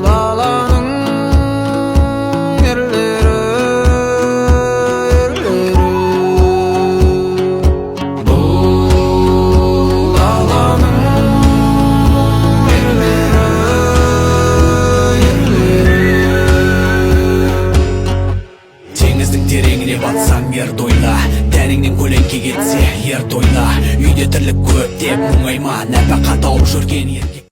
даланың ерлері, бұл даланың ерлері. Теңіздің тереңіне батсаң ер тойла, тәніңнен көлеңке кетсе ер тойла. Үйде тірлік көп деп мұңайма, нәпақа тауып жүрген еркек.